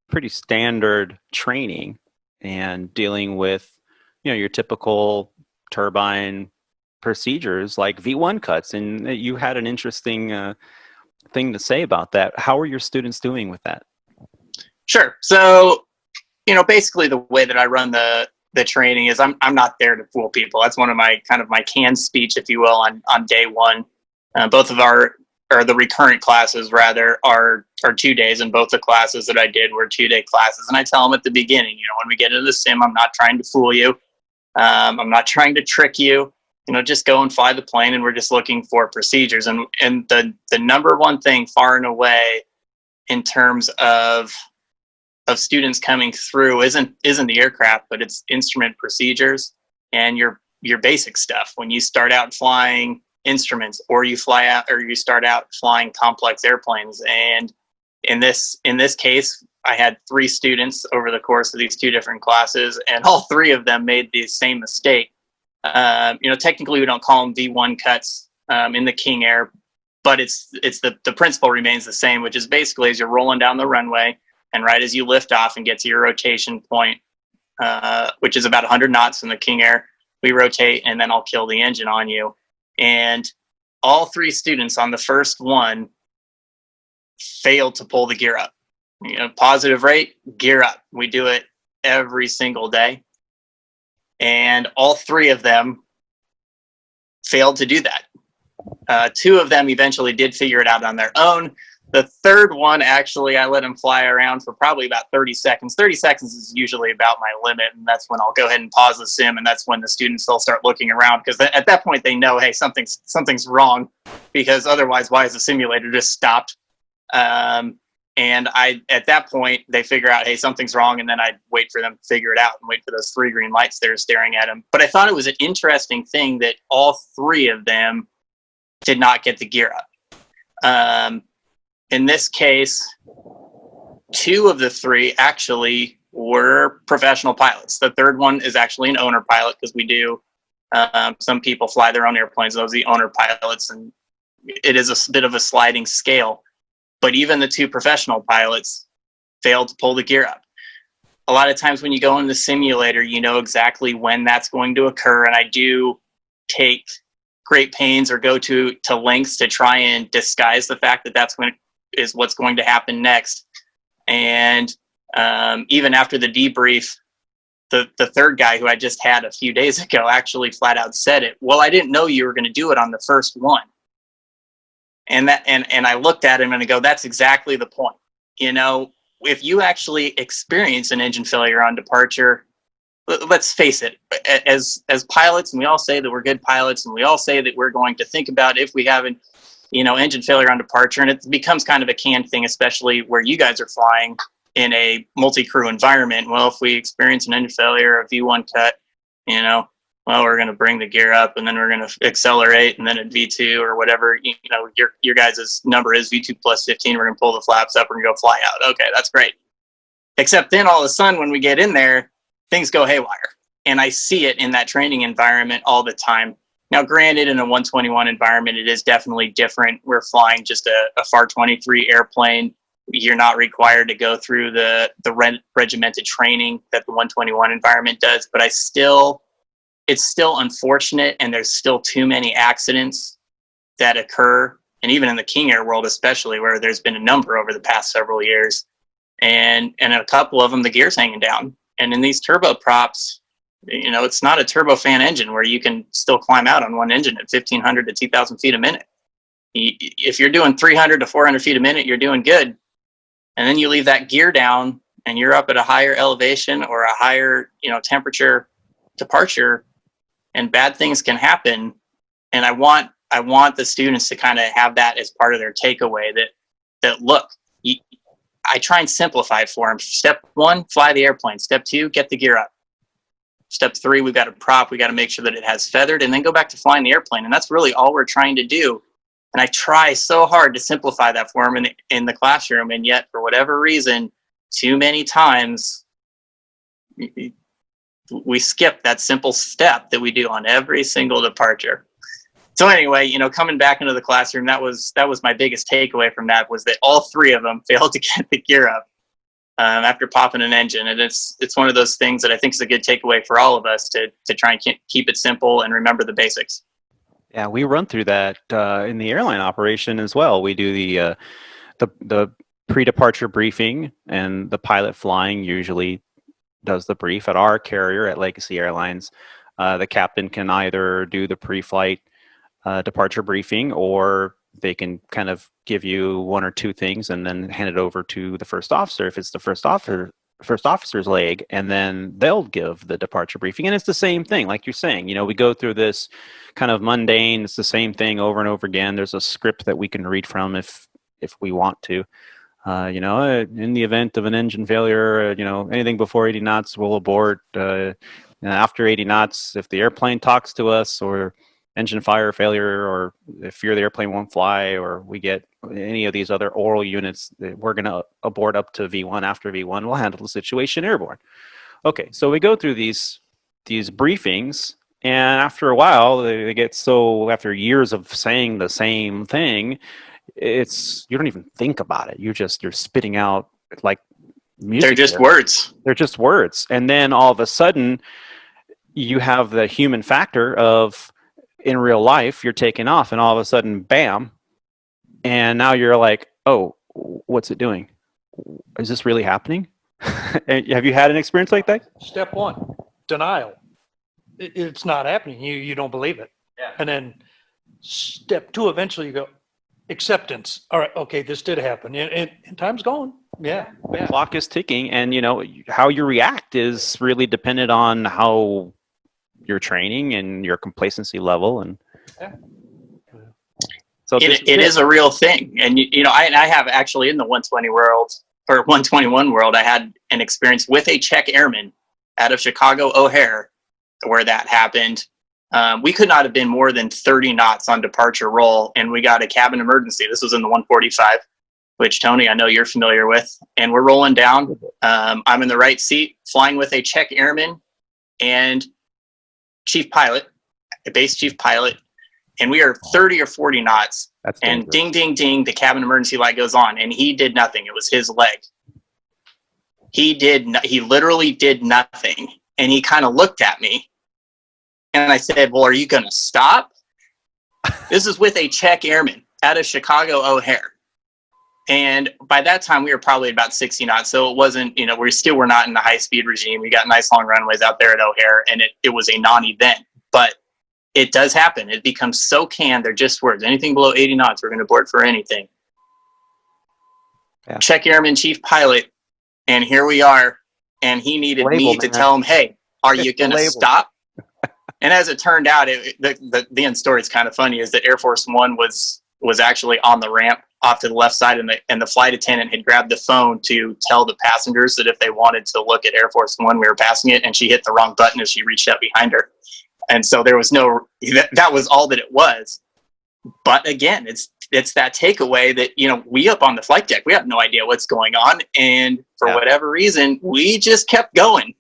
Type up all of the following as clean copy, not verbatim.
pretty standard training and dealing with, your typical turbine procedures like V1 cuts. And you had an interesting thing to say about that. How are your students doing with that? Sure. So, basically the way that I run the training is I'm not there to fool people. That's one of my my canned speech, if you will, on day one. Both of the recurrent classes rather are 2 days, and both the classes that I did were 2-day classes. And I tell them at the beginning, when we get into the sim, I'm not trying to fool you. I'm not trying to trick you. Just go and fly the plane, and we're just looking for procedures. And the number one thing far and away in terms of students coming through isn't the aircraft, but it's instrument procedures and your basic stuff. When you start out flying instruments, or you start out flying complex airplanes. And in this case, I had 3 students over the course of these 2 different classes, and all 3 of them made the same mistake. Technically we don't call them V1 cuts in the King Air, but it's the principle remains the same, which is basically as you're rolling down the runway, and right as you lift off and get to your rotation point, which is about 100 knots in the King Air, we rotate, and then I'll kill the engine on you. And all 3 students on the first one failed to pull the gear up. Positive rate, gear up. We do it every single day. And all 3 of them failed to do that. 2 of them eventually did figure it out on their own. The third one, actually, I let him fly around for probably about 30 seconds. 30 seconds is usually about my limit, and that's when I'll go ahead and pause the sim, and that's when the students will start looking around, because at that point they know, hey, something's wrong, because otherwise, why is the simulator just stopped? And at that point, they figure out, hey, something's wrong, and then I'd wait for them to figure it out and wait for those 3 green lights there staring at them. But I thought it was an interesting thing that all 3 of them did not get the gear up. In this case, 2 of the 3 actually were professional pilots. The third one is actually an owner pilot, because we do, some people fly their own airplanes. Those are the owner pilots, and it is a bit of a sliding scale. But even the 2 professional pilots failed to pull the gear up. A lot of times when you go in the simulator, you know exactly when that's going to occur. And I do take great pains or go to lengths to try and disguise the fact that is what's going to happen next. And even after the debrief, the third guy who I just had a few days ago actually flat out said it. Well, I didn't know you were going to do it on the first one. And I looked at him and I go, that's exactly the point. If you actually experience an engine failure on departure, let's face it, as pilots, and we all say that we're good pilots, and we all say that we're going to think about if we have an engine failure on departure, and it becomes kind of a canned thing, especially where you guys are flying in a multi-crew environment. Well, if we experience an engine failure, a V1 cut, well, we're going to bring the gear up, and then we're going to accelerate, and then at V2 or whatever, your guys' number is V2 plus 15, we're going to pull the flaps up, we're going to go fly out. Okay, that's great. Except then all of a sudden, when we get in there, things go haywire. And I see it in that training environment all the time. Now, granted, in a 121 environment, it is definitely different. We're flying just a FAR 23 airplane. You're not required to go through the regimented training that the 121 environment does, but it's still unfortunate, and there's still too many accidents that occur, and even in the King Air world especially, where there's been a number over the past several years, and a couple of them, the gear's hanging down. And in these turboprops, it's not a turbofan engine where you can still climb out on one engine at 1,500 to 2,000 feet a minute. If you're doing 300 to 400 feet a minute, you're doing good. And then you leave that gear down, and you're up at a higher elevation or a higher, temperature departure, and bad things can happen. And I want the students to kind of have that as part of their takeaway, that look, I try and simplify it for them. Step 1, fly the airplane. Step 2, get the gear up. Step 3, we've got a prop. We got to make sure that it has feathered, and then go back to flying the airplane. And that's really all we're trying to do. And I try so hard to simplify that for them in the classroom. And yet, for whatever reason, too many times we skip that simple step that we do on every single departure. So anyway, coming back into the classroom, that was my biggest takeaway from that, was that all 3 of them failed to get the gear up. after popping an engine. And it's one of those things that I think is a good takeaway for all of us to try and keep it simple and remember the basics. Yeah, we run through that in the airline operation as well. We do the pre-departure briefing, and the pilot flying usually does the brief. At our carrier at Legacy Airlines, the captain can either do the pre-flight departure briefing, or they can kind of give you one or two things and then hand it over to the first officer if it's the first officer's leg, and then they'll give the departure briefing. And it's the same thing, like you're saying. We go through this kind of mundane, it's the same thing over and over again. There's a script that we can read from if we want to. In the event of an engine failure, anything before 80 knots, we'll abort. After 80 knots, if the airplane talks to us, or engine fire failure, or if the airplane won't fly, or we get any of these other oral units, we're going to abort up to V1. After V1, we'll handle the situation airborne. Okay, so we go through these briefings, and after a while, they get so, after years of saying the same thing, you don't even think about it. You're spitting out like music. They're just words. They're just words. And then all of a sudden, you have the human factor of, in real life, you're taking off, and all of a sudden, bam, and now you're like, oh, what's it doing? Is this really happening? Have you had an experience like that? Step one, denial. It's not happening. You don't believe it. Yeah. And then step two, eventually you go, acceptance. All right, okay, this did happen. And time's going. Yeah. The clock is ticking, and how you react is really dependent on how your training and your complacency level. And so it is a real thing. And I have actually, in the 120 world, or 121 world, I had an experience with a check airman out of Chicago O'Hare where that happened. We could not have been more than 30 knots on departure roll, and we got a cabin emergency. This was in the 145, which, Tony, I know you're familiar with. And we're rolling down. I'm in the right seat, flying with a check airman and chief pilot, a base chief pilot, and we are 30 or 40 knots. That's and dangerous. ding, ding, ding, the cabin emergency light goes on, and he did nothing. It was his leg. He literally did nothing. And he kind of looked at me, and I said, well, are you going to stop? This is with a check airman out of Chicago O'Hare. And by that time, we were probably about 60 knots. So it wasn't, we still were not in the high-speed regime. We got nice long runways out there at O'Hare, and it was a non-event. But it does happen. It becomes so canned. They're just words. Anything below 80 knots, we're going to abort for anything. Yeah. Check airman, chief pilot, and here we are. And he needed me to tell him, hey, are you going to stop? And as it turned out, the end story is kind of funny, is that Air Force One was actually on the ramp off to the left side, and the flight attendant had grabbed the phone to tell the passengers that if they wanted to look at Air Force One, we were passing it, and she hit the wrong button as she reached out behind her. And so there was that was all that it was. But again, it's that takeaway that, we up on the flight deck, we have no idea what's going on. And for whatever reason, we just kept going.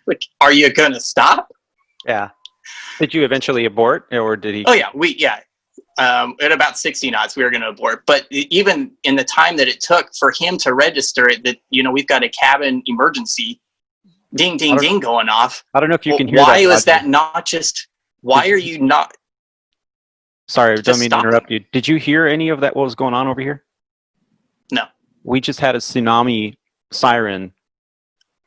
Like, are you going to stop? Yeah. Did you eventually abort, or did he? Oh yeah. At about 60 knots, we were going to abort. But even in the time that it took for him to register it, that, we've got a cabin emergency, ding, ding, ding going off. I don't know if you can hear why that. Was that not just, why are you not? Sorry, don't mean to interrupt you. Did you hear any of that, what was going on over here? No. We just had a tsunami siren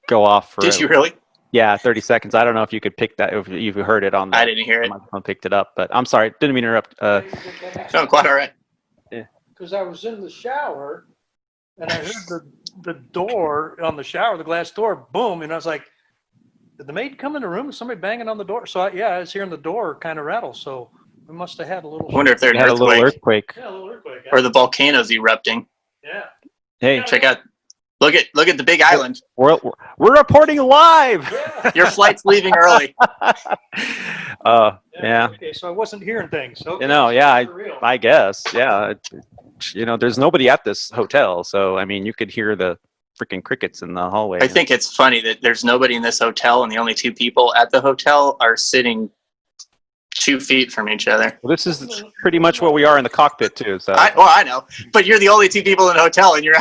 go off. Did you really? Yeah, 30 seconds. I don't know if you could pick that, if you heard it on the I didn't hear it. microphone, picked it up, but I'm sorry. Didn't mean to interrupt. No, quite all right. Yeah. Because I was in the shower, and I heard the door on the shower, the glass door, boom, and I was like, did the maid come in the room? Is somebody banging on the door? So I was hearing the door kind of rattle, so we must have had a little... I wonder if there had a little earthquake. Yeah, a little earthquake. Or the volcano's erupting. Yeah. Hey, check out. Look at the big island. We're reporting live. Yeah. Your flight's leaving early. Yeah. Okay, so I wasn't hearing things. Okay, I guess. Yeah. There's nobody at this hotel, so I mean, you could hear the freaking crickets in the hallway. I think it's funny that there's nobody in this hotel, and the only two people at the hotel are sitting 2 feet from each other. Well, this is pretty much what we are in the cockpit too. So I know, but you're the only 2 people in the hotel, and you're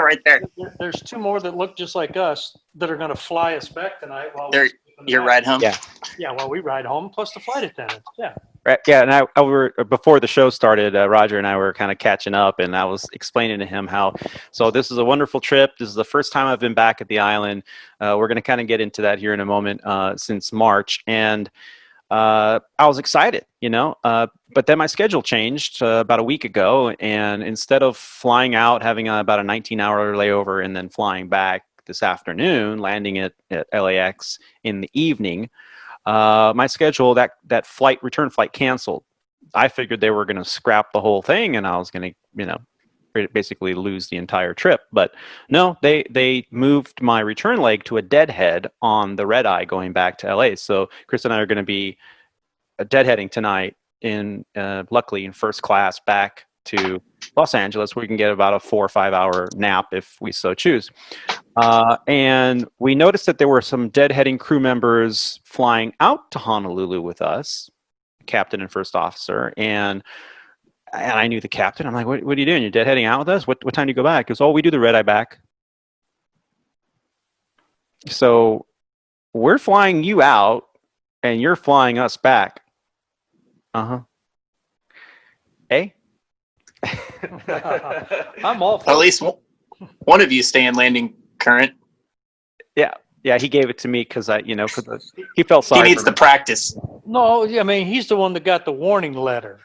right there. There's 2 more that look just like us that are going to fly us back tonight while Your ride home. Yeah, while we ride home, plus the flight attendants. Yeah. right, yeah. And I were before the show started, Roger and I were kind of catching up, and I was explaining to him how. So this is a wonderful trip. This is the first time I've been back at the island. We're going to kind of get into that here in a moment. Since March, and I was excited, but then my schedule changed about a week ago, and instead of flying out, having about a 19-hour layover, and then flying back this afternoon, landing at LAX in the evening, my schedule, that return flight canceled. I figured they were going to scrap the whole thing, and I was going to, basically lose the entire trip. But no, they moved my return leg to a deadhead on the red eye going back to LA. So Chris and I are going to be deadheading tonight luckily in first class back to Los Angeles, where we can get about a 4 or 5 hour nap if we so choose. And we noticed that there were some deadheading crew members flying out to Honolulu with us, captain and first officer, and I knew the captain. I'm like, what are you doing? You're deadheading out with us? What time do you go back? He goes, we do the red eye back. So we're flying you out, and you're flying us back. Uh-huh. Hey? I'm all for At least one of you stay in landing current. Yeah, he gave it to me because he felt sorry. He needs the practice. No, I mean, he's the one that got the warning letter.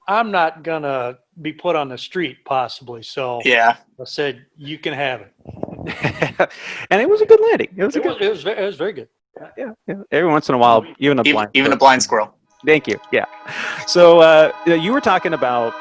I'm not going to be put on the street, possibly. So yeah, I said, you can have it. And it was a good landing. It was very good. Yeah. Every once in a while, even a blind squirrel. Thank you. Yeah. So you were talking about